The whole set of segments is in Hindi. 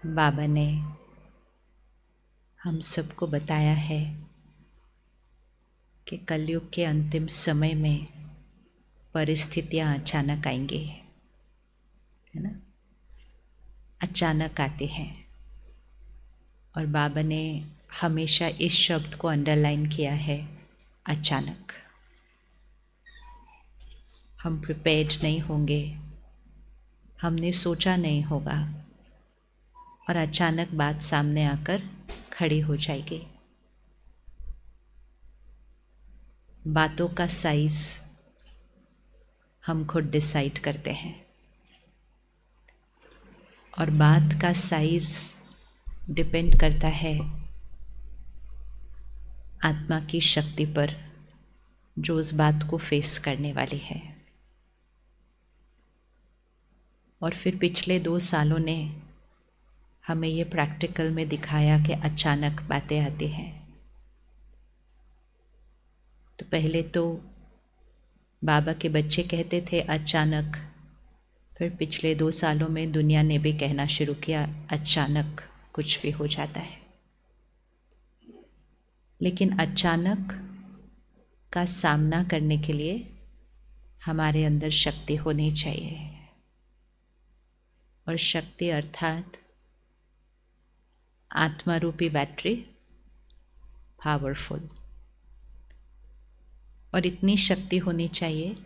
बाबा ने हम सबको बताया है कि कलयुग के अंतिम समय में परिस्थितियाँ अचानक आएंगी, है ना। अचानक आती हैं। और बाबा ने हमेशा इस शब्द को अंडरलाइन किया है, अचानक। हम प्रिपेयर्ड नहीं होंगे, हमने सोचा नहीं होगा और अचानक बात सामने आकर खड़ी हो जाएगी। बातों का साइज हम खुद डिसाइड करते हैं और बात का साइज डिपेंड करता है आत्मा की शक्ति पर जो उस बात को फेस करने वाली है। और फिर पिछले 2 सालों ने हमें ये प्रैक्टिकल में दिखाया कि अचानक बातें आती हैं। तो पहले तो बाबा के बच्चे कहते थे अचानक, फिर पिछले 2 सालों में दुनिया ने भी कहना शुरू किया अचानक कुछ भी हो जाता है। लेकिन अचानक का सामना करने के लिए हमारे अंदर शक्ति होनी चाहिए। और शक्ति अर्थात आत्मा रूपी बैटरी, पावरफुल। और इतनी शक्ति होनी चाहिए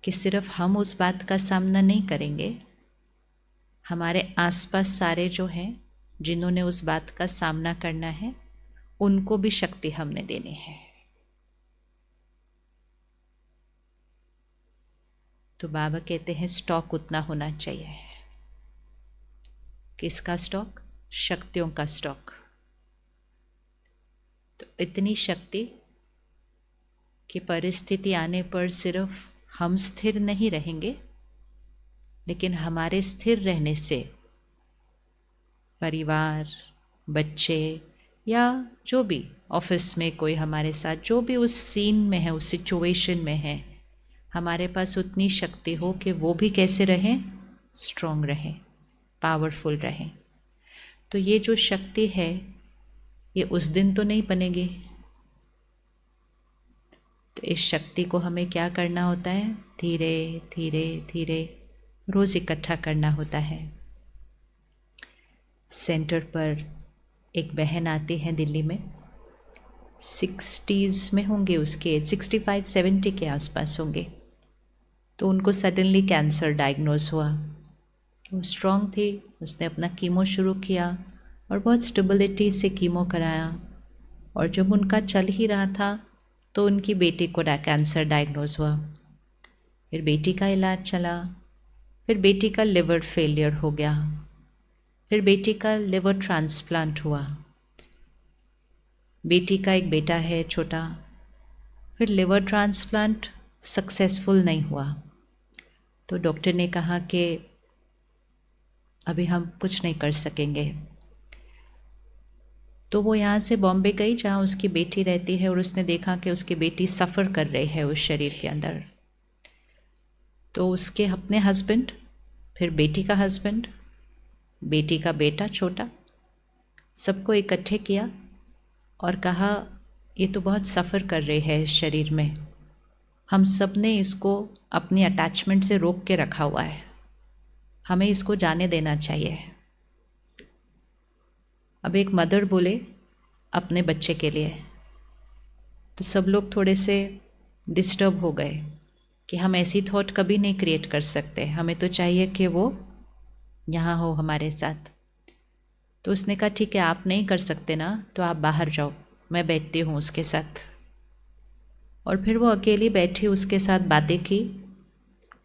कि सिर्फ हम उस बात का सामना नहीं करेंगे, हमारे आसपास सारे जो हैं जिन्होंने उस बात का सामना करना है उनको भी शक्ति हमने देनी है। तो बाबा कहते हैं स्टॉक उतना होना चाहिए। किसका स्टॉक? शक्तियों का स्टॉक। तो इतनी शक्ति कि परिस्थिति आने पर सिर्फ हम स्थिर नहीं रहेंगे, लेकिन हमारे स्थिर रहने से परिवार, बच्चे या जो भी ऑफिस में कोई हमारे साथ जो भी उस सीन में है, उस सिचुएशन में है, हमारे पास उतनी शक्ति हो कि वो भी कैसे रहें? स्ट्रॉन्ग रहें, पावरफुल रहें। तो ये जो शक्ति है ये उस दिन तो नहीं बनेगी। तो इस शक्ति को हमें क्या करना होता है? धीरे धीरे धीरे रोज़ इकट्ठा करना होता है। सेंटर पर एक बहन आती है दिल्ली में, 60s में होंगे उसके, 65-70 के आसपास होंगे। तो उनको सडनली कैंसर डायग्नोज हुआ। वो स्ट्रॉन्ग थी, उसने अपना कीमो शुरू किया और बहुत स्टेबिलिटी से कीमो कराया। और जब उनका चल ही रहा था तो उनकी बेटी को कैंसर डायग्नोज हुआ। फिर बेटी का इलाज चला, फिर बेटी का लिवर फेलियर हो गया, फिर बेटी का लिवर ट्रांसप्लांट हुआ। बेटी का एक बेटा है छोटा, फिर लिवर ट्रांसप्लांट सक्सेसफुल नहीं हुआ। तो डॉक्टर ने कहा कि अभी हम कुछ नहीं कर सकेंगे। तो वो यहाँ से बॉम्बे गई जहाँ उसकी बेटी रहती है और उसने देखा कि उसकी बेटी सफ़र कर रही है उस शरीर के अंदर। तो उसके अपने हस्बैंड, फिर बेटी का हस्बैंड, बेटी का बेटा छोटा, सबको इकट्ठे किया और कहा ये तो बहुत सफ़र कर रही है इस शरीर में, हम सब ने इसको अपनी अटैचमेंट से रोक के रखा हुआ है, हमें इसको जाने देना चाहिए। अब एक मदर बोले अपने बच्चे के लिए, तो सब लोग थोड़े से डिस्टर्ब हो गए कि हम ऐसी थॉट कभी नहीं क्रिएट कर सकते, हमें तो चाहिए कि वो यहाँ हो हमारे साथ। तो उसने कहा ठीक है, आप नहीं कर सकते ना तो आप बाहर जाओ, मैं बैठती हूँ उसके साथ। और फिर वो अकेली बैठी उसके साथ बातें की।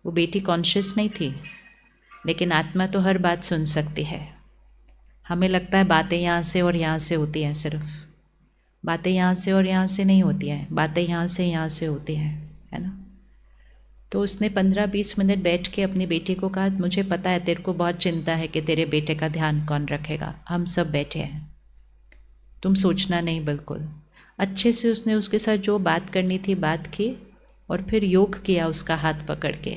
वो बेटी कॉन्शियस नहीं थी, लेकिन आत्मा तो हर बात सुन सकती है। हमें लगता है बातें यहाँ से और यहाँ से होती हैं, सिर्फ बातें यहाँ से और यहाँ से नहीं होती हैं, बातें यहाँ से होती हैं, है ना। तो उसने 15-20 मिनट बैठ के अपनी बेटी को कहा मुझे पता है तेरे को बहुत चिंता है कि तेरे बेटे का ध्यान कौन रखेगा, हम सब बैठे हैं, तुम सोचना नहीं बिल्कुल। अच्छे से उसने उसके साथ जो बात करनी थी बात की और फिर योग किया उसका हाथ पकड़ के।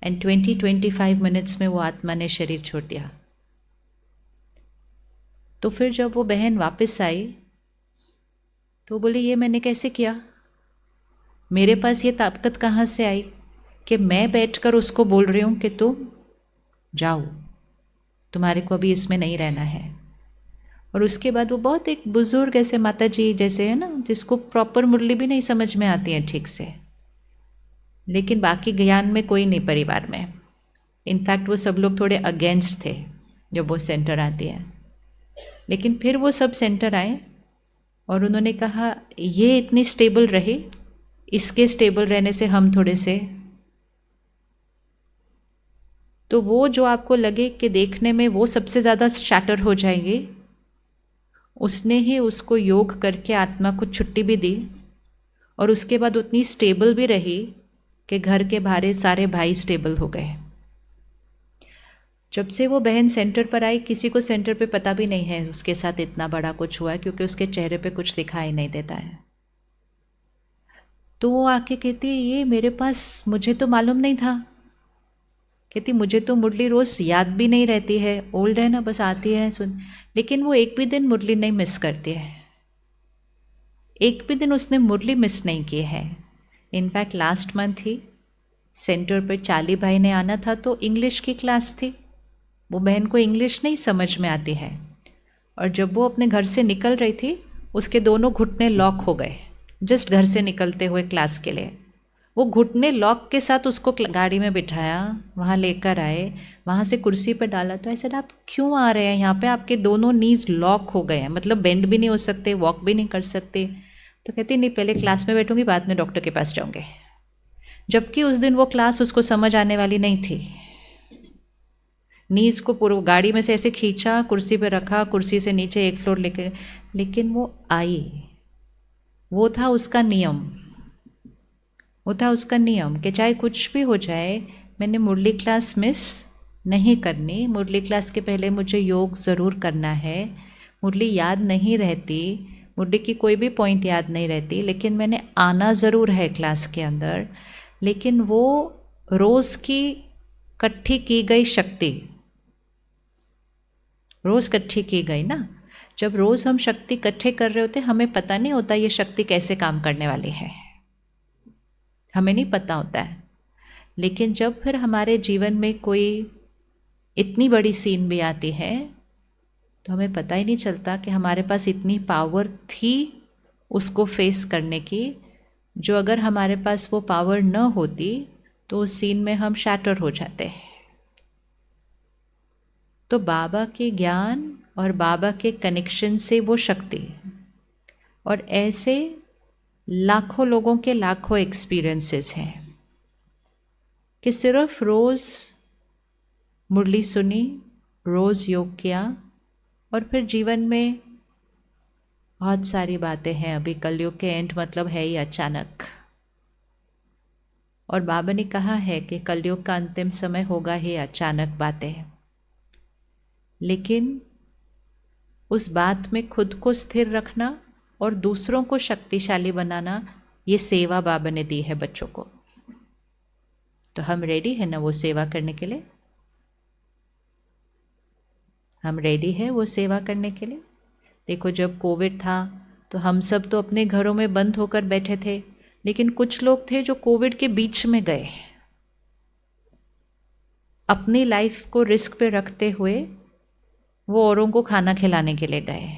एंड 20-25 मिनट्स में वो आत्मा ने शरीर छोड़ दिया। तो फिर जब वो बहन वापस आई तो बोली ये मैंने कैसे किया, मेरे पास ये ताकत कहाँ से आई कि मैं बैठकर उसको बोल रही हूँ कि तुम जाओ, तुम्हारे को अभी इसमें नहीं रहना है। और उसके बाद वो बहुत एक बुजुर्ग ऐसे माता जी जैसे है ना, जिसको प्रॉपर मुरली भी नहीं समझ में आती है ठीक से, लेकिन बाकी ज्ञान में कोई नहीं परिवार में। इनफैक्ट वो सब लोग थोड़े अगेंस्ट थे जब वो सेंटर आती है, लेकिन फिर वो सब सेंटर आए और उन्होंने कहा ये इतनी स्टेबल रही, इसके स्टेबल रहने से हम थोड़े से, तो वो जो आपको लगे कि देखने में वो सबसे ज़्यादा शैटर हो जाएंगे, उसने ही उसको योग करके आत्मा को छुट्टी भी दी और उसके बाद उतनी स्टेबल भी रही कि घर के बाहर सारे भाई स्टेबल हो गए। जब से वो बहन सेंटर पर आई, किसी को सेंटर पे पता भी नहीं है उसके साथ इतना बड़ा कुछ हुआ है, क्योंकि उसके चेहरे पे कुछ दिखाई नहीं देता है। तो वो आके कहती है ये मेरे पास, मुझे तो मालूम नहीं था। कहती मुझे तो मुरली रोज़ याद भी नहीं रहती है, ओल्ड है ना, बस आती है सुन, लेकिन वो एक भी दिन मुरली नहीं मिस करती है, एक भी दिन उसने मुरली मिस नहीं की है। इनफैक्ट लास्ट मंथ ही सेंटर पर चाली भाई ने आना था, तो इंग्लिश की क्लास थी, वो बहन को इंग्लिश नहीं समझ में आती है, और जब वो अपने घर से निकल रही थी उसके दोनों घुटने लॉक हो गए, जस्ट घर से निकलते हुए क्लास के लिए। वो घुटने लॉक के साथ उसको गाड़ी में बिठाया, वहाँ लेकर आए, वहाँ से कुर्सी पर डाला, तो ऐसे आप क्यों आ रहे हैं यहाँ पे, आपके दोनों नीज लॉक हो गए हैं, मतलब बेंड भी नहीं हो सकते, वॉक भी नहीं कर सकते। तो कहती नहीं पहले क्लास में बैठूंगी, बाद में डॉक्टर के पास जाऊंगे। जबकि उस दिन वो क्लास उसको समझ आने वाली नहीं थी। नीज को पूरा गाड़ी में से ऐसे खींचा, कुर्सी पे रखा, कुर्सी से नीचे एक फ्लोर लेके, लेकिन वो आई। वो था उसका नियम, वो था उसका नियम कि चाहे कुछ भी हो जाए मैंने मुरली क्लास मिस नहीं करनी, मुरली क्लास के पहले मुझे योग ज़रूर करना है। मुरली याद नहीं रहती, मुरली की कोई भी पॉइंट याद नहीं रहती, लेकिन मैंने आना ज़रूर है क्लास के अंदर। लेकिन वो रोज़ की इकट्ठी की गई शक्ति, रोज़ इकट्ठी की गई ना, जब रोज़ हम शक्ति इकट्ठे कर रहे होते हमें पता नहीं होता ये शक्ति कैसे काम करने वाली है, हमें नहीं पता होता है। लेकिन जब फिर हमारे जीवन में कोई इतनी बड़ी सीन भी आती है तो हमें पता ही नहीं चलता कि हमारे पास इतनी पावर थी उसको फेस करने की, जो अगर हमारे पास वो पावर न होती तो उस सीन में हम शैटर हो जाते। तो बाबा के ज्ञान और बाबा के कनेक्शन से वो शक्ति, और ऐसे लाखों लोगों के लाखों एक्सपीरियंसेस हैं कि सिर्फ रोज़ मुरली सुनी, रोज़ योग किया, और फिर जीवन में बहुत सारी बातें हैं। अभी कलयुग के एंड मतलब है ही अचानक, और बाबा ने कहा है कि कलयुग का अंतिम समय होगा ही अचानक बातें, लेकिन उस बात में खुद को स्थिर रखना और दूसरों को शक्तिशाली बनाना, ये सेवा बाबा ने दी है बच्चों को। तो हम रेडी है ना वो सेवा करने के लिए, हम रेडी है वो सेवा करने के लिए। देखो जब कोविड था तो हम सब तो अपने घरों में बंद होकर बैठे थे, लेकिन कुछ लोग थे जो कोविड के बीच में गए, अपनी लाइफ को रिस्क पे रखते हुए वो औरों को खाना खिलाने के लिए गए।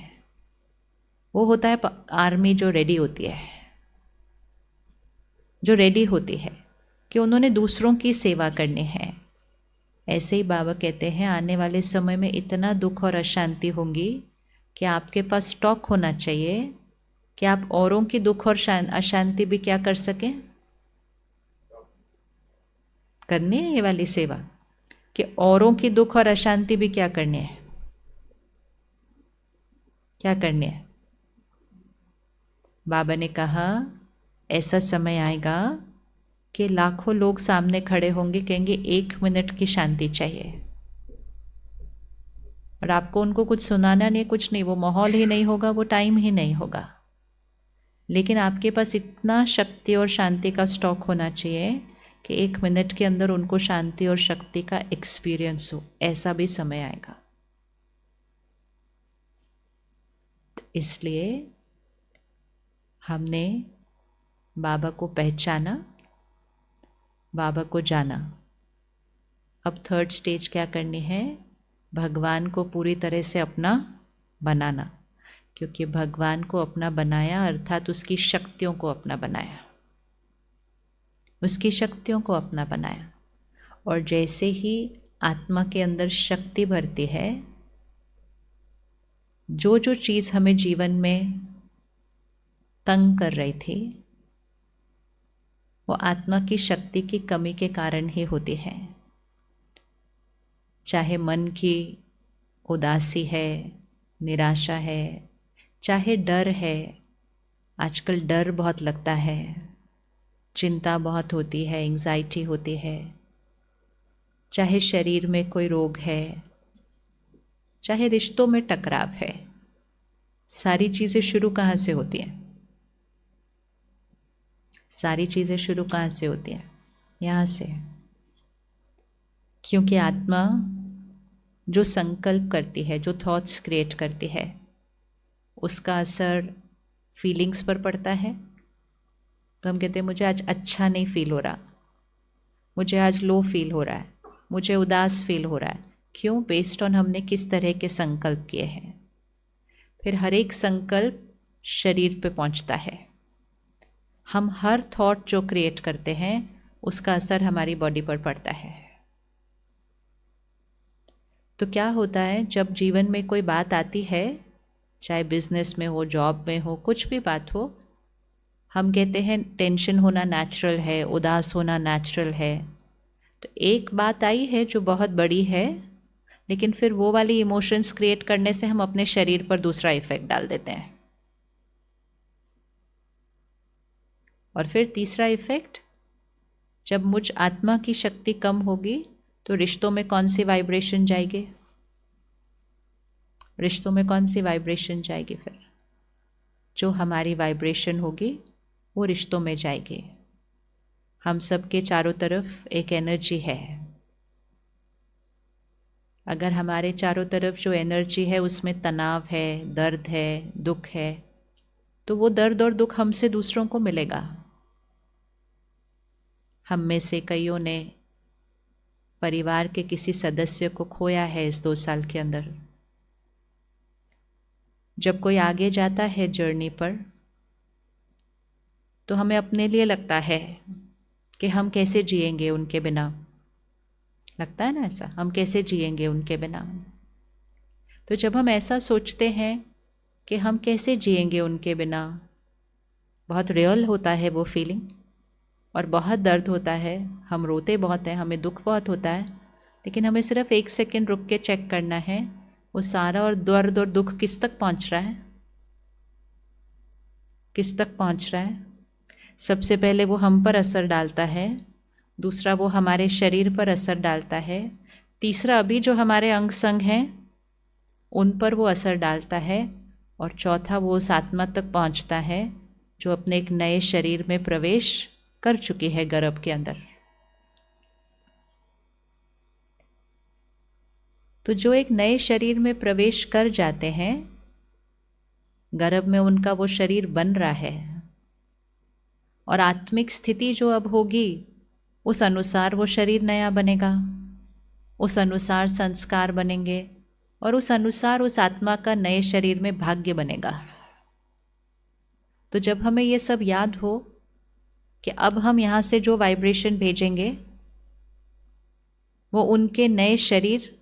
वो होता है आर्मी जो रेडी होती है, जो रेडी होती है कि उन्होंने दूसरों की सेवा करनी है। ऐसे ही बाबा कहते हैं आने वाले समय में इतना दुख और अशांति होंगी कि आपके पास स्टॉक होना चाहिए कि आप औरों की दुख और अशांति भी क्या कर सकें, करनी है ये वाली सेवा, कि औरों की दुख और अशांति भी क्या करनी है, क्या करनी है। बाबा ने कहा ऐसा समय आएगा कि लाखों लोग सामने खड़े होंगे, कहेंगे 1 मिनट की शांति चाहिए, और आपको उनको कुछ सुनाना नहीं, कुछ नहीं, वो माहौल ही नहीं होगा, वो टाइम ही नहीं होगा, लेकिन आपके पास इतना शक्ति और शांति का स्टॉक होना चाहिए कि 1 मिनट के अंदर उनको शांति और शक्ति का एक्सपीरियंस हो। ऐसा भी समय आएगा। इसलिए हमने बाबा को पहचाना, बाबा को जाना। अब थर्ड स्टेज क्या करनी है? भगवान को पूरी तरह से अपना बनाना, क्योंकि भगवान को अपना बनाया अर्थात उसकी शक्तियों को अपना बनाया, उसकी शक्तियों को अपना बनाया। और जैसे ही आत्मा के अंदर शक्ति भरती है, जो जो चीज़ हमें जीवन में तंग कर रही थी वो आत्मा की शक्ति की कमी के कारण ही होती है। चाहे मन की उदासी है, निराशा है, चाहे डर है, आजकल डर बहुत लगता है, चिंता बहुत होती है, एंजाइटी होती है, चाहे शरीर में कोई रोग है, चाहे रिश्तों में टकराव है, सारी चीज़ें शुरू कहाँ से होती हैं? सारी चीज़ें शुरू कहाँ से होती हैं? यहाँ से। क्योंकि आत्मा जो संकल्प करती है, जो थॉट्स क्रिएट करती है, उसका असर फीलिंग्स पर पड़ता है। तो हम कहते हैं मुझे आज अच्छा नहीं फील हो रहा, मुझे आज लो फील हो रहा है, मुझे उदास फील हो रहा है। क्यों? बेस्ड ऑन हमने किस तरह के संकल्प किए हैं। फिर हर एक संकल्प शरीर पे पहुंचता है। हम हर थॉट जो क्रिएट करते हैं उसका असर हमारी बॉडी पर पड़ता है। तो क्या होता है जब जीवन में कोई बात आती है, चाहे बिजनेस में हो, जॉब में हो, कुछ भी बात हो, हम कहते हैं टेंशन होना नेचुरल है, उदास होना नेचुरल है। तो एक बात आई है जो बहुत बड़ी है, लेकिन फिर वो वाली इमोशंस क्रिएट करने से हम अपने शरीर पर दूसरा इफेक्ट डाल देते हैं। और फिर तीसरा इफेक्ट, जब मुझ आत्मा की शक्ति कम होगी तो रिश्तों में कौन सी वाइब्रेशन जाएगी? रिश्तों में कौन सी वाइब्रेशन जाएगी? फिर जो हमारी वाइब्रेशन होगी वो रिश्तों में जाएगी। हम सब के चारों तरफ एक एनर्जी है। अगर हमारे चारों तरफ जो एनर्जी है उसमें तनाव है, दर्द है, दुख है, तो वो दर्द और दुख हमसे दूसरों को मिलेगा। हम में से कईयों ने परिवार के किसी सदस्य को खोया है इस 2 साल के अंदर। जब कोई आगे जाता है जर्नी पर, तो हमें अपने लिए लगता है कि हम कैसे जिएंगे उनके बिना। लगता है ना ऐसा, हम कैसे जिएंगे उनके बिना। तो जब हम ऐसा सोचते हैं कि हम कैसे जिएंगे उनके बिना, बहुत रियल होता है वो फीलिंग और बहुत दर्द होता है। हम रोते बहुत हैं, हमें दुख बहुत होता है, लेकिन हमें सिर्फ 1 सेकंड रुक के चेक करना है वो सारा और दर्द और दुख किस तक पहुंच रहा है, किस तक पहुंच रहा है। सबसे पहले वो हम पर असर डालता है, दूसरा वो हमारे शरीर पर असर डालता है, तीसरा अभी जो हमारे अंग संग हैं उन पर वो असर डालता है, और चौथा वो उस आत्मा तक पहुंचता है जो अपने एक नए शरीर में प्रवेश कर चुकी है गर्भ के अंदर। तो जो एक नए शरीर में प्रवेश कर जाते हैं, गर्भ में उनका वो शरीर बन रहा है, और आत्मिक स्थिति जो अब होगी उस अनुसार वो शरीर नया बनेगा, उस अनुसार संस्कार बनेंगे, और उस अनुसार उस आत्मा का नए शरीर में भाग्य बनेगा। तो जब हमें ये सब याद हो कि अब हम यहाँ से जो वाइब्रेशन भेजेंगे वो उनके नए शरीर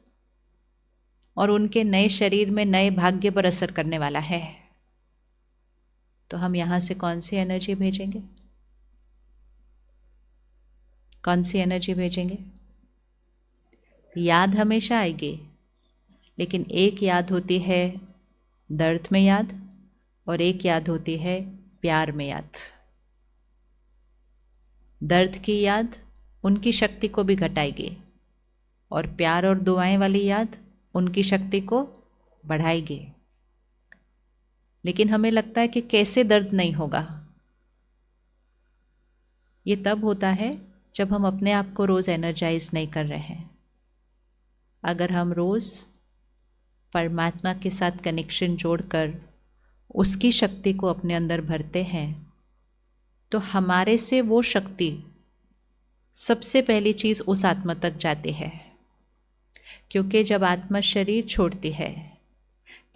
और उनके नए शरीर में नए भाग्य पर असर करने वाला है, तो हम यहाँ से कौन सी एनर्जी भेजेंगे? कौन सी एनर्जी भेजेंगे? याद हमेशा आएगी, लेकिन एक याद होती है दर्द में याद, और एक याद होती है प्यार में याद। दर्द की याद उनकी शक्ति को भी घटाएगी, और प्यार और दुआएं वाली याद उनकी शक्ति को बढ़ाएगी। लेकिन हमें लगता है कि कैसे दर्द नहीं होगा। ये तब होता है जब हम अपने आप को रोज़ एनर्जाइज नहीं कर रहे हैं। अगर हम रोज़ परमात्मा के साथ कनेक्शन जोड़कर उसकी शक्ति को अपने अंदर भरते हैं तो हमारे से वो शक्ति सबसे पहली चीज़ उस आत्मा तक जाती है। क्योंकि जब आत्मा शरीर छोड़ती है,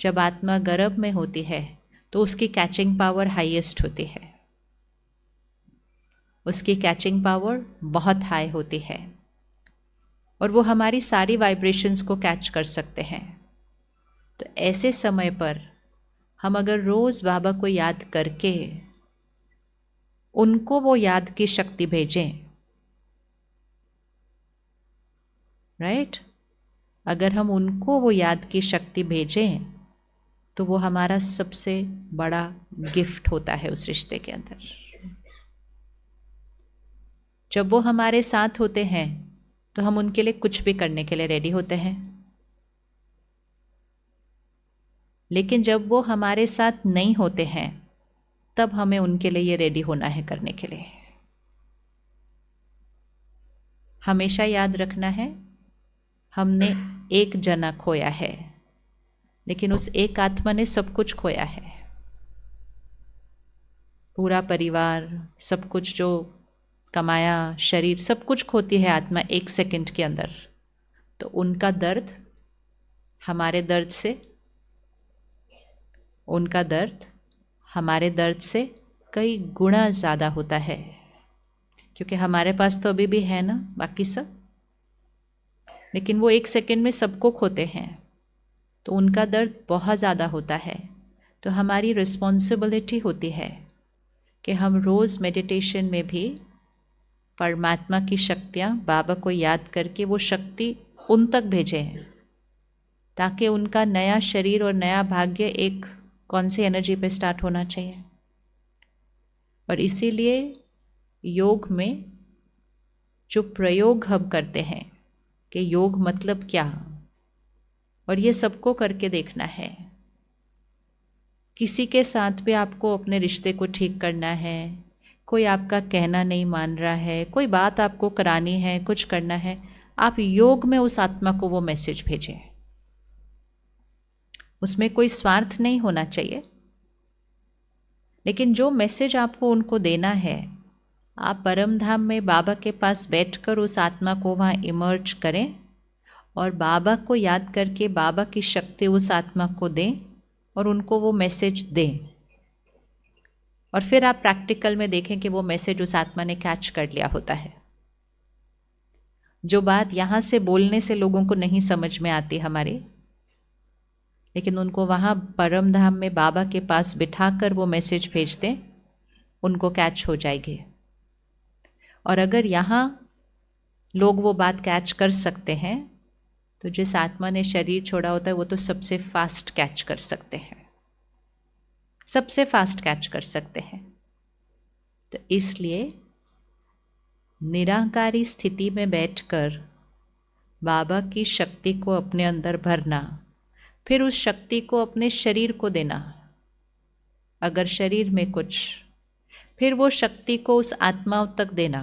जब आत्मा गर्भ में होती है, तो उसकी कैचिंग पावर हाईएस्ट होती है, उसकी कैचिंग पावर बहुत हाई होती है और वो हमारी सारी वाइब्रेशंस को कैच कर सकते हैं। तो ऐसे समय पर हम अगर रोज़ बाबा को याद करके उनको वो याद की शक्ति भेजें, राइट, अगर हम उनको वो याद की शक्ति भेजें तो वो हमारा सबसे बड़ा गिफ्ट होता है उस रिश्ते के अंदर। जब वो हमारे साथ होते हैं तो हम उनके लिए कुछ भी करने के लिए रेडी होते हैं, लेकिन जब वो हमारे साथ नहीं होते हैं तब हमें उनके लिए ये रेडी होना है करने के लिए। हमेशा याद रखना है, हमने एक जना खोया है, लेकिन उस एक आत्मा ने सब कुछ खोया है, पूरा परिवार, सब कुछ जो कमाया, शरीर, सब कुछ खोती है आत्मा एक सेकंड के अंदर। तो उनका दर्द हमारे दर्द से, उनका दर्द हमारे दर्द से कई गुना ज़्यादा होता है, क्योंकि हमारे पास तो अभी भी है ना बाकी सब, लेकिन वो एक सेकंड में सबको खोते हैं, तो उनका दर्द बहुत ज़्यादा होता है। तो हमारी रिस्पॉन्सिबिलिटी होती है कि हम रोज़ मेडिटेशन में भी परमात्मा की शक्तियाँ, बाबा को याद करके वो शक्ति उन तक भेजें, ताकि उनका नया शरीर और नया भाग्य एक कौन सी एनर्जी पे स्टार्ट होना चाहिए। और इसीलिए योग में जो प्रयोग हम करते हैं कि योग मतलब क्या, और ये सबको करके देखना है। किसी के साथ भी आपको अपने रिश्ते को ठीक करना है, कोई आपका कहना नहीं मान रहा है, कोई बात आपको करानी है, कुछ करना है, आप योग में उस आत्मा को वो मैसेज भेजें। उसमें कोई स्वार्थ नहीं होना चाहिए, लेकिन जो मैसेज आपको उनको देना है, आप परम धाम में बाबा के पास बैठकर उस आत्मा को वहाँ इमर्ज करें और बाबा को याद करके बाबा की शक्ति उस आत्मा को दें और उनको वो मैसेज दें। और फिर आप प्रैक्टिकल में देखें कि वो मैसेज उस आत्मा ने कैच कर लिया होता है। जो बात यहाँ से बोलने से लोगों को नहीं समझ में आती हमारी, लेकिन उनको वहाँ परम धाम में बाबा के पास बिठाकर वो मैसेज भेज दें, उनको कैच हो जाएगी। और अगर यहाँ लोग वो बात कैच कर सकते हैं, तो जिस आत्मा ने शरीर छोड़ा होता है वो तो सबसे फास्ट कैच कर सकते हैं, सबसे फास्ट कैच कर सकते हैं। तो इसलिए निराकारी स्थिति में बैठकर बाबा की शक्ति को अपने अंदर भरना, फिर उस शक्ति को अपने शरीर को देना। अगर शरीर में कुछ, फिर वो शक्ति को उस आत्माओं तक देना,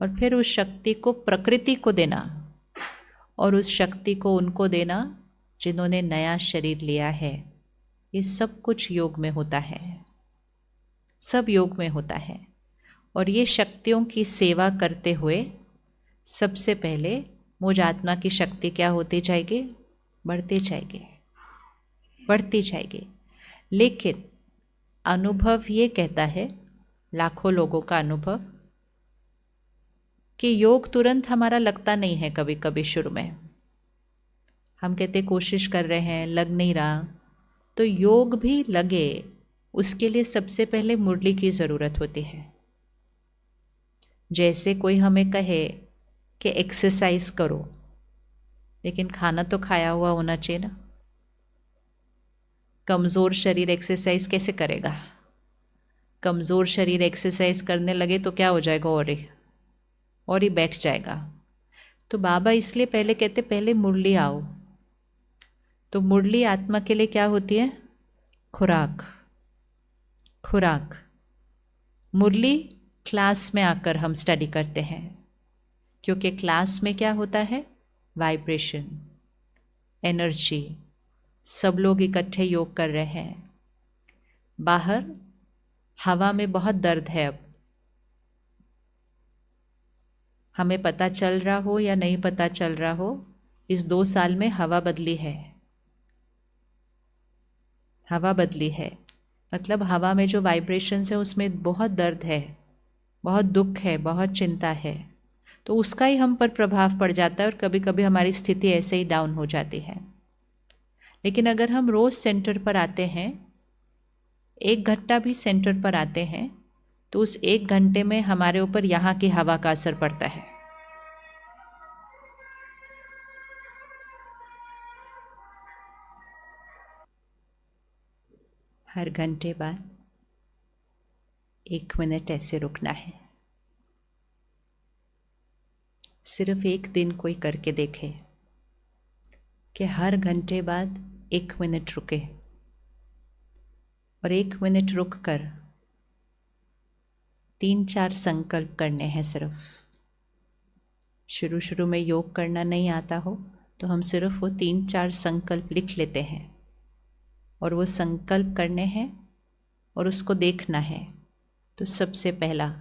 और फिर उस शक्ति को प्रकृति को देना, और उस शक्ति को उनको देना जिन्होंने नया शरीर लिया है। ये सब कुछ योग में होता है, सब योग में होता है। और ये शक्तियों की सेवा करते हुए सबसे पहले मुझ आत्मा की शक्ति क्या होती जाएगी, बढ़ती जाएगी, बढ़ती जाएगी। लेकिन अनुभव ये कहता है, लाखों लोगों का अनुभव, कि योग तुरंत हमारा लगता नहीं है। कभी कभी शुरू में हम कहते कोशिश कर रहे हैं, लग नहीं रहा। तो योग भी लगे, उसके लिए सबसे पहले मुरली की ज़रूरत होती है। जैसे कोई हमें कहे कि एक्सरसाइज करो, लेकिन खाना तो खाया हुआ होना चाहिए ना। कमज़ोर शरीर एक्सरसाइज कैसे करेगा? कमज़ोर शरीर एक्सरसाइज करने लगे तो क्या हो जाएगा, और ही बैठ जाएगा। तो बाबा इसलिए पहले कहते पहले मुरली आओ। तो मुरली आत्मा के लिए क्या होती है? खुराक, खुराक। मुरली क्लास में आकर हम स्टडी करते हैं, क्योंकि क्लास में क्या होता है, वाइब्रेशन, एनर्जी, सब लोग इकट्ठे योग कर रहे हैं, बाहर हवा में बहुत दर्द है। अब हमें पता चल रहा हो या नहीं पता चल रहा हो, इस 2 साल में हवा बदली है। हवा बदली है मतलब हवा में जो वाइब्रेशंस है उसमें बहुत दर्द है, बहुत दुख है, बहुत चिंता है। तो उसका ही हम पर प्रभाव पड़ जाता है और कभी कभी हमारी स्थिति ऐसे ही डाउन हो जाती है। लेकिन अगर हम रोज़ सेंटर पर आते हैं, 1 घंटा भी सेंटर पर आते हैं, तो उस 1 घंटे में हमारे ऊपर यहाँ की हवा का असर पड़ता है। हर घंटे बाद 1 मिनट ऐसे रुकना है। सिर्फ 1 दिन कोई करके देखे कि हर घंटे बाद 1 मिनट रुके और 1 मिनट रुक कर 3-4 संकल्प करने हैं। सिर्फ शुरू में योग करना नहीं आता हो तो हम सिर्फ वो 3-4 संकल्प लिख लेते हैं और वो संकल्प करने हैं और उसको देखना है। तो सबसे पहला,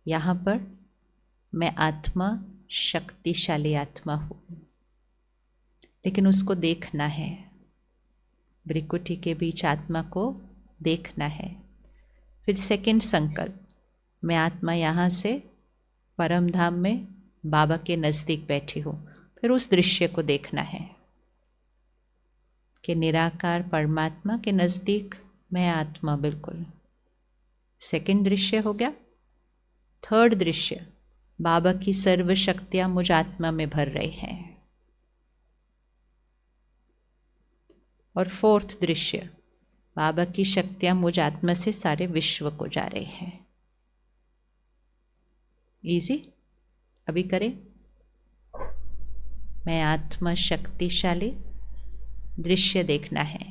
यहाँ पर मैं आत्मा शक्तिशाली आत्मा हूँ, लेकिन उसको देखना है। भ्रिकुटी के बीच आत्मा को देखना है। फिर सेकंड संकल्प, मैं आत्मा यहाँ से परम धाम में बाबा के नज़दीक बैठी हूँ। फिर उस दृश्य को देखना है कि निराकार परमात्मा के नज़दीक मैं आत्मा बिल्कुल। सेकंड दृश्य हो गया। थर्ड दृश्य, बाबा की सर्व शक्तियाँ मुझ आत्मा में भर रही हैं। और फोर्थ दृश्य, बाबा की शक्तियाँ मुझ आत्मा से सारे विश्व को जा रही हैं। इजी, अभी करें। मैं आत्मा शक्तिशाली, दृश्य देखना है।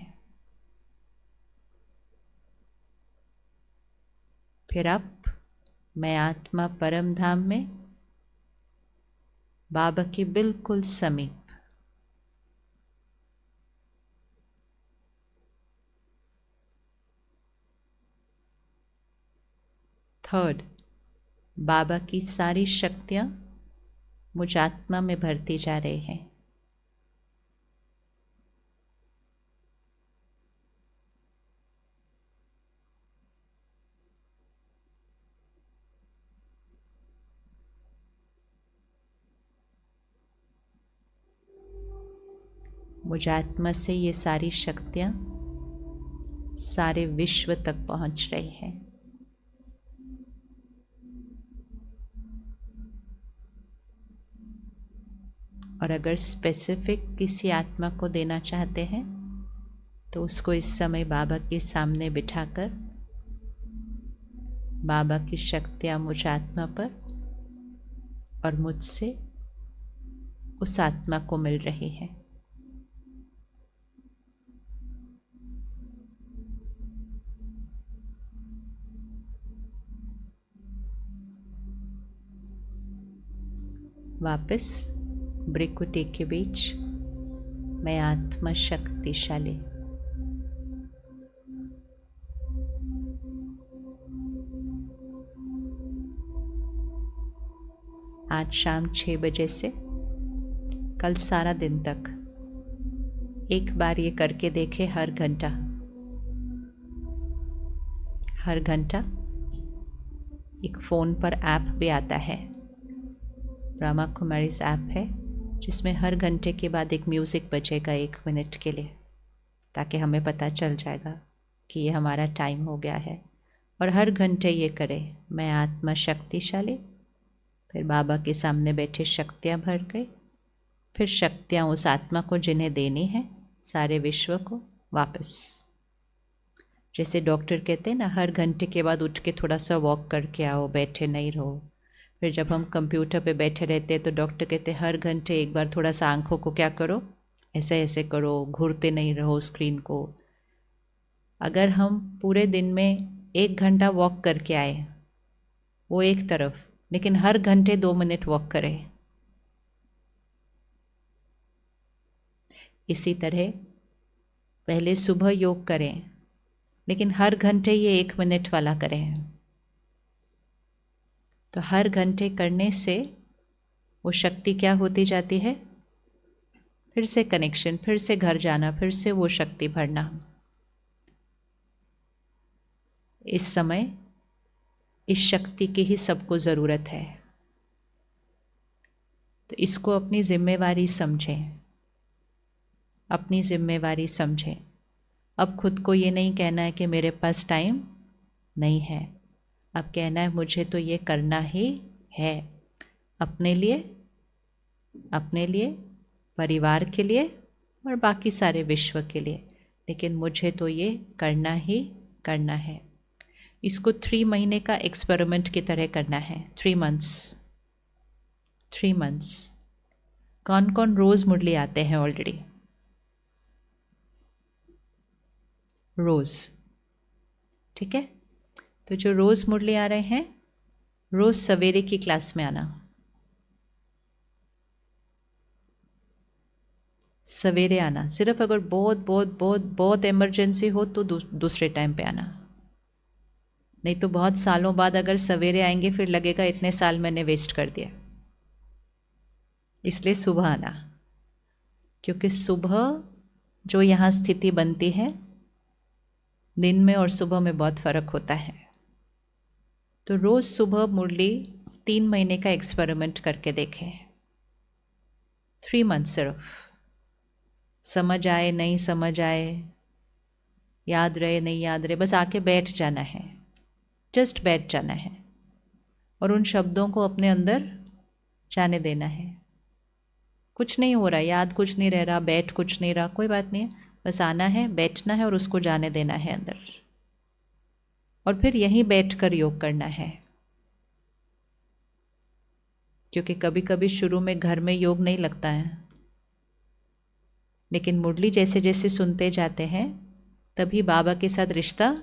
फिर अब मैं आत्मा परम धाम में बाबा की बिल्कुल समीप। थर्ड, बाबा की सारी शक्तियाँ मुझ आत्मा में भरती जा रही हैं। मुझ आत्मा से ये सारी शक्तियाँ सारे विश्व तक पहुँच रही हैं। और अगर स्पेसिफिक किसी आत्मा को देना चाहते हैं तो उसको इस समय बाबा के सामने बिठाकर बाबा की शक्तियाँ मुझ आत्मा पर और मुझसे उस आत्मा को मिल रही है। वापस भ्रिकुटी के बीच मैं आत्मा शक्तिशाली। आज शाम 6 बजे से कल सारा दिन तक एक बार ये करके देखे। हर घंटा एक फ़ोन पर ऐप भी आता है, ब्रह्मा कुमारीज ऐप है, जिसमें हर घंटे के बाद एक म्यूज़िक बजेगा 1 मिनट के लिए, ताकि हमें पता चल जाएगा कि ये हमारा टाइम हो गया है। और हर घंटे ये करें, मैं आत्मा शक्तिशाली। फिर बाबा के सामने बैठे शक्तियाँ भर गई। फिर शक्तियाँ उस आत्मा को जिन्हें देनी है, सारे विश्व को वापस। जैसे डॉक्टर कहते हैं ना, हर घंटे के बाद उठ के थोड़ा सा वॉक करके आओ, बैठे नहीं रहो। फिर जब हम कंप्यूटर पे बैठे रहते हैं तो डॉक्टर कहते हैं हर घंटे एक बार थोड़ा सा आँखों को क्या करो, ऐसे ऐसे करो, घूरते नहीं रहो स्क्रीन को। अगर हम पूरे दिन में 1 घंटा वॉक करके आए, वो एक तरफ, लेकिन हर घंटे 2 मिनट वॉक करें। इसी तरह पहले सुबह योग करें, लेकिन हर घंटे ये 1 मिनट वाला करें। तो हर घंटे करने से वो शक्ति क्या होती जाती है, फिर से कनेक्शन, फिर से घर जाना, फिर से वो शक्ति भरना। इस समय इस शक्ति की ही सबको ज़रूरत है। तो इसको अपनी जिम्मेवारी समझें, अपनी जिम्मेवारी समझें। अब खुद को ये नहीं कहना है कि मेरे पास टाइम नहीं है, अब कहना है मुझे तो ये करना ही है, अपने लिए, परिवार के लिए और बाकी सारे विश्व के लिए, लेकिन मुझे तो ये करना ही करना है। इसको 3 महीने का एक्सपेरिमेंट की तरह करना है। 3 मंथ्स। कौन कौन रोज़ मुरली आते हैं ऑलरेडी? रोज़, ठीक है। तो जो रोज़ मुरली आ रहे हैं, रोज़ सवेरे की क्लास में आना, सवेरे आना। सिर्फ अगर बहुत बहुत बहुत बहुत इमरजेंसी हो तो दूसरे टाइम पे आना, नहीं तो बहुत सालों बाद अगर सवेरे आएंगे फिर लगेगा इतने साल मैंने वेस्ट कर दिया। इसलिए सुबह आना, क्योंकि सुबह जो यहाँ स्थिति बनती है, दिन में और सुबह में बहुत फ़र्क होता है। तो रोज़ सुबह मुरली 3 महीने का एक्सपेरिमेंट करके देखें। 3 मंथ सिर्फ, समझ आए नहीं समझ आए, याद रहे नहीं याद रहे, बस आके बैठ जाना है, जस्ट बैठ जाना है और उन शब्दों को अपने अंदर जाने देना है। कुछ नहीं हो रहा, याद कुछ नहीं रह रहा, बैठ कुछ नहीं रहा, कोई बात नहीं है, बस आना है, बैठना है और उसको जाने देना है अंदर। और फिर यहीं बैठकर योग करना है, क्योंकि कभी कभी शुरू में घर में योग नहीं लगता है, लेकिन मुरली जैसे जैसे सुनते जाते हैं तभी बाबा के साथ रिश्ता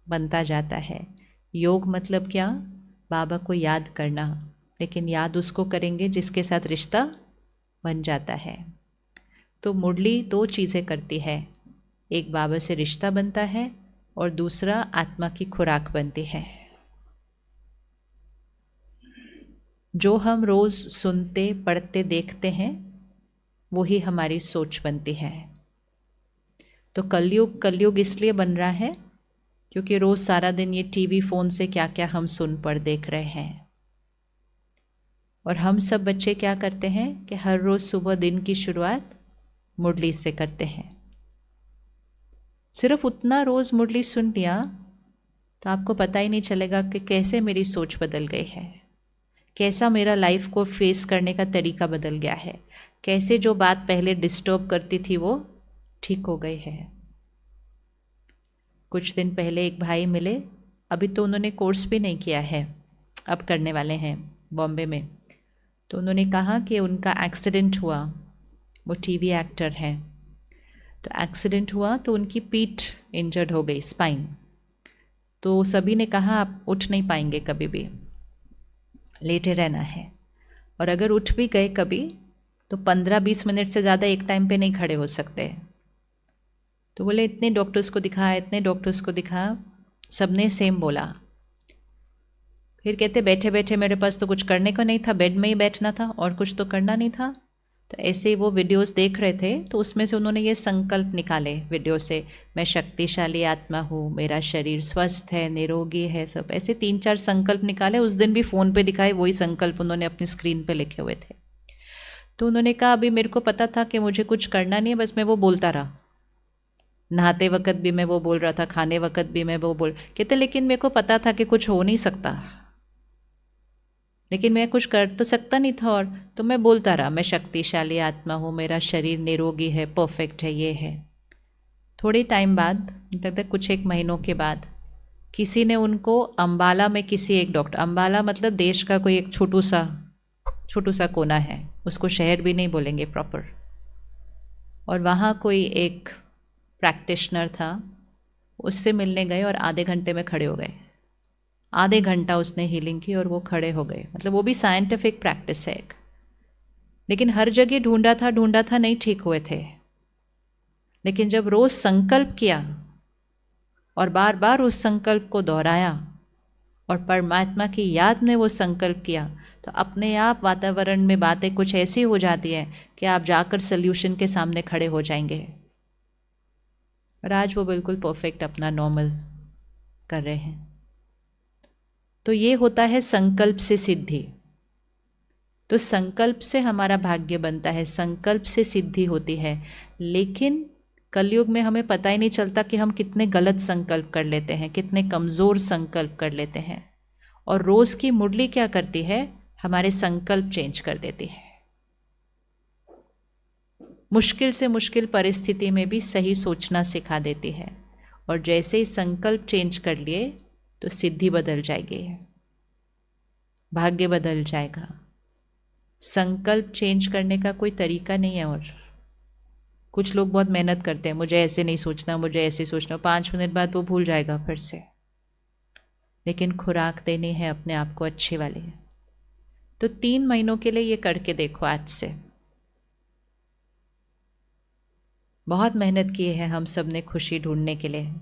बनता जाता है। योग मतलब क्या? बाबा को याद करना, लेकिन याद उसको करेंगे जिसके साथ रिश्ता बन जाता है। तो मुरली 2 चीज़ें करती है, एक बाबा से रिश्ता बनता है और दूसरा आत्मा की खुराक बनती है। जो हम रोज़ सुनते पढ़ते देखते हैं वही हमारी सोच बनती है। तो कलयुग इसलिए बन रहा है क्योंकि रोज़ सारा दिन ये टीवी फ़ोन से क्या क्या हम सुन पढ़ देख रहे हैं। और हम सब बच्चे क्या करते हैं कि हर रोज़ सुबह दिन की शुरुआत मुरली से करते हैं। सिर्फ उतना रोज़ मुरली सुन लिया तो आपको पता ही नहीं चलेगा कि कैसे मेरी सोच बदल गई है, कैसा मेरा लाइफ को फेस करने का तरीका बदल गया है, कैसे जो बात पहले डिस्टर्ब करती थी वो ठीक हो गई है। कुछ दिन पहले एक भाई मिले, अभी तो उन्होंने कोर्स भी नहीं किया है, अब करने वाले हैं बॉम्बे में। तो उन्होंने कहा कि उनका एक्सीडेंट हुआ, वो टीवी एक्टर हैं, तो एक्सीडेंट हुआ तो उनकी पीठ इंजर्ड हो गई, स्पाइन। तो सभी ने कहा आप उठ नहीं पाएंगे, कभी भी लेटे रहना है, और अगर उठ भी गए कभी तो 15-20 मिनट से ज़्यादा एक टाइम पे नहीं खड़े हो सकते। तो बोले इतने डॉक्टर्स को दिखाया, इतने डॉक्टर्स को दिखाया, सबने सेम बोला। फिर कहते बैठे बैठे मेरे पास तो कुछ करने को नहीं था, बेड में ही बैठना था और कुछ तो करना नहीं था। तो ऐसे ही वो वीडियोस देख रहे थे, तो उसमें से उन्होंने ये संकल्प निकाले वीडियो से, मैं शक्तिशाली आत्मा हूँ, मेरा शरीर स्वस्थ है, निरोगी है, सब ऐसे 3-4 संकल्प निकाले। उस दिन भी फ़ोन पे दिखाए वही संकल्प उन्होंने अपनी स्क्रीन पे लिखे हुए थे। तो उन्होंने कहा अभी मेरे को पता था कि मुझे कुछ करना नहीं है, बस मैं वो बोलता रहा, नहाते वक्त भी मैं वो बोल रहा था, खाने वक्त भी मैं वो कहते, लेकिन मेरे को पता था कि कुछ हो नहीं सकता, लेकिन मैं कुछ कर तो सकता नहीं था, और तो मैं बोलता रहा, मैं शक्तिशाली आत्मा हूँ, मेरा शरीर निरोगी है, परफेक्ट है, ये है। थोड़े टाइम बाद, तक कुछ 1 महीनों के बाद, किसी ने उनको अम्बाला में किसी एक डॉक्टर, अम्बाला मतलब देश का कोई एक छोटू सा कोना है, उसको शहर भी नहीं बोलेंगे प्रॉपर, और वहाँ कोई एक प्रैक्टिशनर था, उससे मिलने गए और आधे घंटे में खड़े हो गए। आधे घंटा उसने हीलिंग की और वो खड़े हो गए। मतलब वो भी साइंटिफिक प्रैक्टिस है एक, लेकिन हर जगह ढूंढा था, नहीं ठीक हुए थे। लेकिन जब रोज़ संकल्प किया और बार बार उस संकल्प को दोहराया और परमात्मा की याद में वो संकल्प किया, तो अपने आप वातावरण में बातें कुछ ऐसी हो जाती है कि आप जाकर सल्यूशन के सामने खड़े हो जाएंगे। और आज वो बिल्कुल परफेक्ट अपना नॉर्मल कर रहे हैं। तो ये होता है संकल्प से सिद्धि। तो संकल्प से हमारा भाग्य बनता है, संकल्प से सिद्धि होती है। लेकिन कलयुग में हमें पता ही नहीं चलता कि हम कितने गलत संकल्प कर लेते हैं, कितने कमज़ोर संकल्प कर लेते हैं। और रोज़ की मुरली क्या करती है, हमारे संकल्प चेंज कर देती है। मुश्किल से मुश्किल परिस्थिति में भी सही सोचना सिखा देती है। और जैसे ही संकल्प चेंज कर लिए तो सिद्धि बदल जाएगी, भाग्य बदल जाएगा। संकल्प चेंज करने का कोई तरीका नहीं है। और कुछ लोग बहुत मेहनत करते हैं, मुझे ऐसे नहीं सोचना, मुझे ऐसे सोचना, 5 मिनट बाद वो भूल जाएगा फिर से। लेकिन खुराक देनी है अपने आप को अच्छी वाली। तो 3 महीनों के लिए ये करके देखो आज से। बहुत मेहनत की है हम सब ने खुशी ढूंढने के लिए,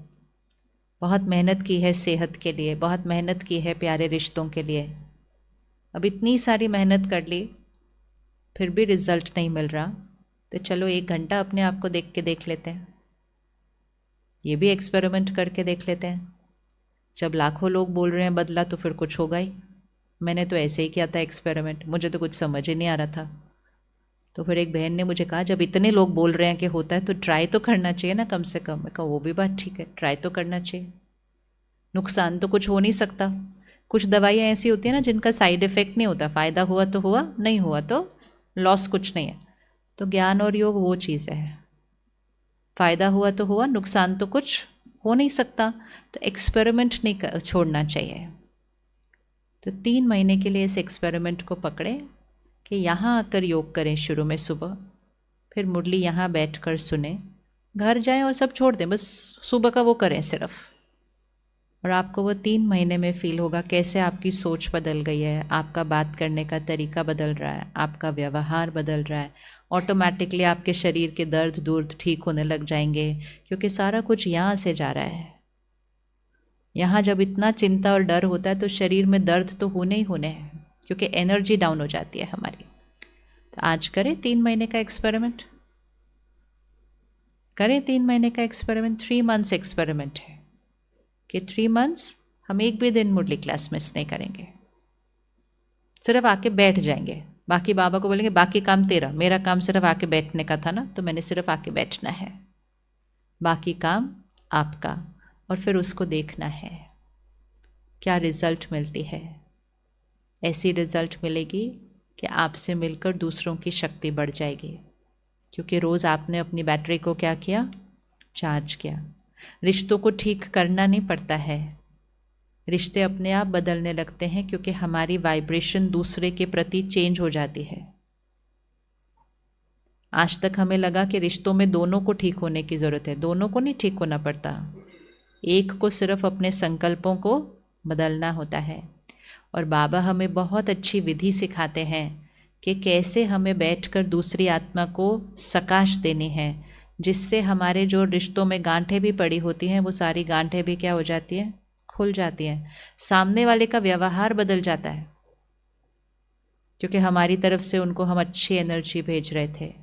बहुत मेहनत की है सेहत के लिए, बहुत मेहनत की है प्यारे रिश्तों के लिए। अब इतनी सारी मेहनत कर ली फिर भी रिजल्ट नहीं मिल रहा, तो चलो 1 घंटा अपने आप को देख लेते हैं। ये भी एक्सपेरिमेंट करके देख लेते हैं। जब लाखों लोग बोल रहे हैं बदला तो फिर कुछ होगा ही। मैंने तो ऐसे ही किया था एक्सपेरिमेंट, मुझे तो कुछ समझ ही नहीं आ रहा था। तो फिर एक बहन ने मुझे कहा जब इतने लोग बोल रहे हैं कि होता है तो ट्राई तो करना चाहिए ना कम से कम। मैं कहा वो भी बात ठीक है, ट्राई तो करना चाहिए, नुकसान तो कुछ हो नहीं सकता। कुछ दवाइयाँ ऐसी होती हैं ना जिनका साइड इफ़ेक्ट नहीं होता, फ़ायदा हुआ तो हुआ, नहीं हुआ तो लॉस कुछ नहीं है। तो ज्ञान और योग वो चीज़ है, फ़ायदा हुआ तो हुआ, नुकसान तो कुछ हो नहीं सकता। तो एक्सपेरिमेंट नहीं छोड़ना चाहिए। तो 3 महीने के लिए इस एक्सपेरिमेंट को पकड़े कि यहाँ आकर योग करें शुरू में सुबह, फिर मुरली यहाँ बैठकर सुने, घर जाएं और सब छोड़ दें, बस सुबह का वो करें सिर्फ। और आपको वो 3 महीने में फील होगा कैसे आपकी सोच बदल गई है, आपका बात करने का तरीका बदल रहा है, आपका व्यवहार बदल रहा है। ऑटोमेटिकली आपके शरीर के दर्द ठीक होने लग जाएंगे, क्योंकि सारा कुछ यहाँ से जा रहा है। यहाँ जब इतना चिंता और डर होता है तो शरीर में दर्द तो होने ही होने हैं, क्योंकि एनर्जी डाउन हो जाती है हमारी। तो आज करें 3 महीने का एक्सपेरिमेंट, करें 3 महीने का एक्सपेरिमेंट। 3 मंथ्स एक्सपेरिमेंट है कि 3 मंथ्स हम एक भी दिन मुरली क्लास मिस नहीं करेंगे, सिर्फ आके बैठ जाएंगे। बाकी बाबा को बोलेंगे बाकी काम तेरा, मेरा काम सिर्फ आके बैठने का था ना, तो मैंने सिर्फ आके बैठना है, बाकी काम आपका। और फिर उसको देखना है क्या रिजल्ट मिलती है। ऐसी रिजल्ट मिलेगी कि आपसे मिलकर दूसरों की शक्ति बढ़ जाएगी, क्योंकि रोज़ आपने अपनी बैटरी को क्या किया, चार्ज किया। रिश्तों को ठीक करना नहीं पड़ता है, रिश्ते अपने आप बदलने लगते हैं, क्योंकि हमारी वाइब्रेशन दूसरे के प्रति चेंज हो जाती है। आज तक हमें लगा कि रिश्तों में दोनों को ठीक होने की ज़रूरत है, दोनों को नहीं ठीक होना पड़ता, एक को सिर्फ अपने संकल्पों को बदलना होता है। और बाबा हमें बहुत अच्छी विधि सिखाते हैं कि कैसे हमें बैठकर दूसरी आत्मा को सकाश देनी है, जिससे हमारे जो रिश्तों में गांठें भी पड़ी होती हैं वो सारी गांठें भी क्या हो जाती हैं, खुल जाती हैं। सामने वाले का व्यवहार बदल जाता है, क्योंकि हमारी तरफ से उनको हम अच्छी एनर्जी भेज रहे थे।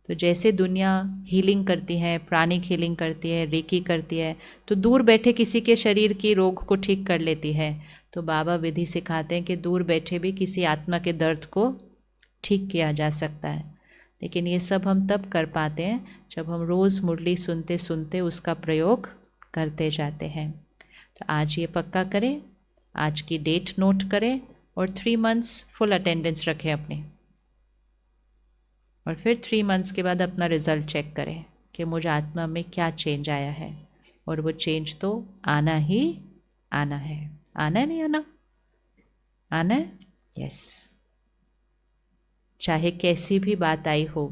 तो जैसे दुनिया हीलिंग करती है, प्राणिक हीलिंग करती है, रेकी करती है, तो दूर बैठे किसी के शरीर की रोग को ठीक कर लेती है। तो बाबा विधि सिखाते हैं कि दूर बैठे भी किसी आत्मा के दर्द को ठीक किया जा सकता है। लेकिन ये सब हम तब कर पाते हैं जब हम रोज़ मुरली सुनते सुनते उसका प्रयोग करते जाते हैं। तो आज ये पक्का करें, आज की डेट नोट करें और 3 मंथ्स फुल अटेंडेंस रखें अपनी। और फिर 3 मंथ्स के बाद अपना रिज़ल्ट चेक करें कि मुझे आत्मा में क्या चेंज आया है। और वो चेंज तो आना ही आना है। आना है नहीं आना? आना है? यस। चाहे कैसी भी बात आई हो,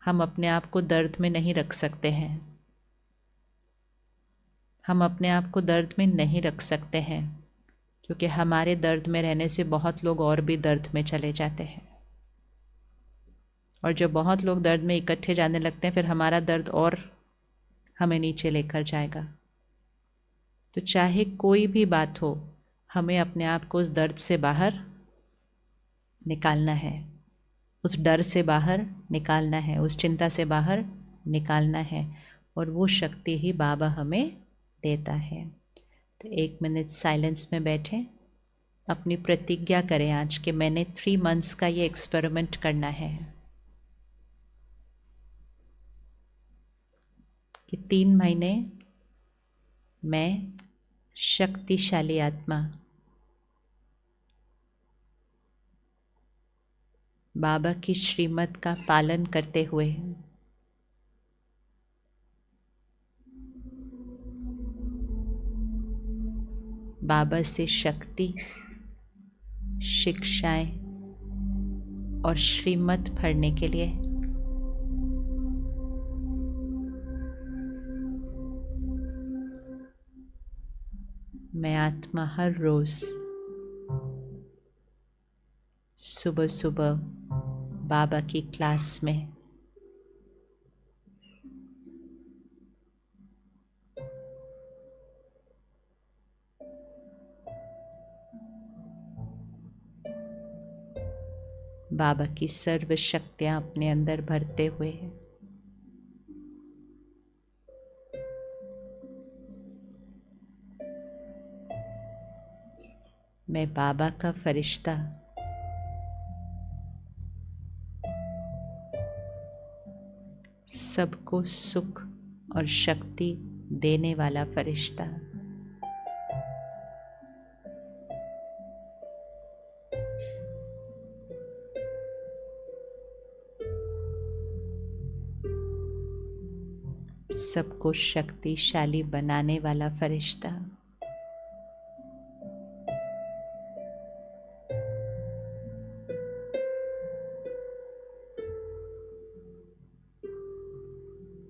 हम अपने आप को दर्द में नहीं रख सकते हैं। हम अपने आप को दर्द में नहीं रख सकते हैं, क्योंकि हमारे दर्द में रहने से बहुत लोग और भी दर्द में चले जाते हैं। और जब बहुत लोग दर्द में इकट्ठे जाने लगते हैं, फिर हमारा दर्द और हमें नीचे लेकर जाएगा। तो चाहे कोई भी बात हो, हमें अपने आप को उस दर्द से बाहर निकालना है, उस डर से बाहर निकालना है, उस चिंता से बाहर निकालना है, और वो शक्ति ही बाबा हमें देता है। तो 1 मिनट साइलेंस में बैठें, अपनी प्रतिज्ञा करें आज कि मैंने 3 मंथ्स का ये एक्सपेरिमेंट करना है, कि 3 महीने मैं शक्तिशाली आत्मा बाबा की श्रीमत का पालन करते हुए बाबा से शक्ति, शिक्षाएं और श्रीमत पढ़ने के लिए मैं आत्मा हर रोज सुबह सुबह बाबा की क्लास में बाबा की सर्व शक्तियां अपने अंदर भरते हुए मैं बाबा का फरिश्ता सबको सुख और शक्ति देने वाला फरिश्ता सबको शक्तिशाली बनाने वाला फरिश्ता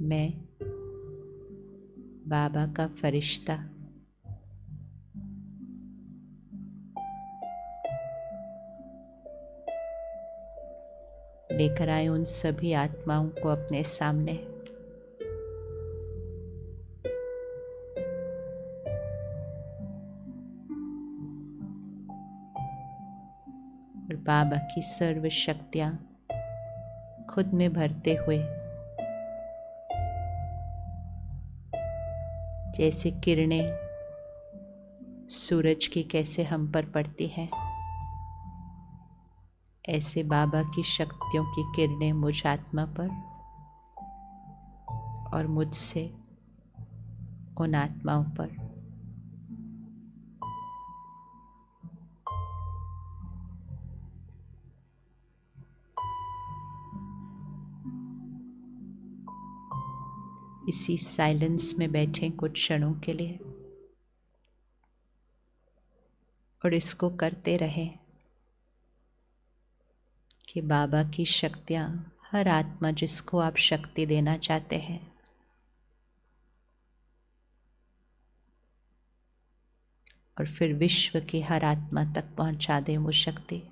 मैं बाबा का फरिश्ता लेकर आए उन सभी आत्माओं को अपने सामने। और बाबा की सर्व शक्तियां खुद में भरते हुए जैसे किरणें सूरज की कैसे हम पर पड़ती है, ऐसे बाबा की शक्तियों की किरणें मुझ आत्मा पर और मुझसे उन आत्माओं पर। इसी साइलेंस में बैठें कुछ क्षणों के लिए और इसको करते रहें कि बाबा की शक्तियाँ, हर आत्मा जिसको आप शक्ति देना चाहते हैं, और फिर विश्व की हर आत्मा तक पहुंचा दें वो शक्ति।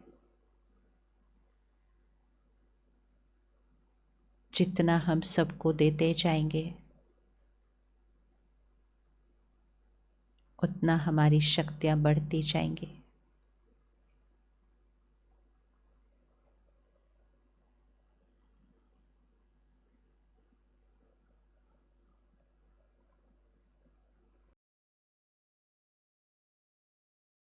जितना हम सबको देते जाएंगे उतना हमारी शक्तियाँ बढ़ती जाएंगी।